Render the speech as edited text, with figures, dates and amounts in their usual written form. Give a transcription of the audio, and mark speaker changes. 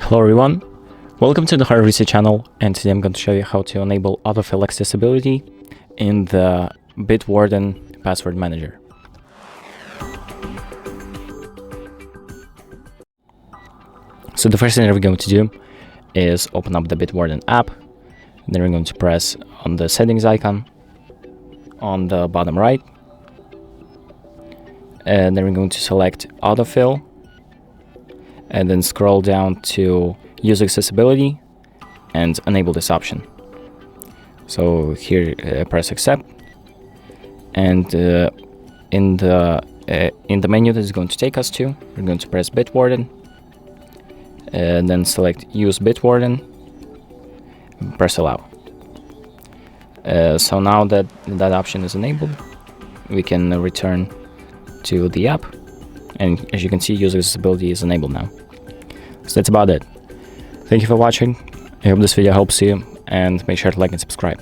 Speaker 1: Hello everyone, welcome to the Hard Reset channel, and today I'm going to show you how to enable autofill accessibility in the Bitwarden password manager. So the first thing that we're going to do is open up the Bitwarden app, and then we're going to press on the settings icon on the bottom right, and then we're going to select autofill, and then scroll down to use accessibility and enable this option. So here press accept, and in the menu that is going to take us to, we're going to press Bitwarden, and then select use Bitwarden, press allow. So now that that option is enabled, we can return to the app, and as you can see, user accessibility is enabled now. So that's about it. Thank you for watching. I hope this video helps you, and make sure to like and subscribe.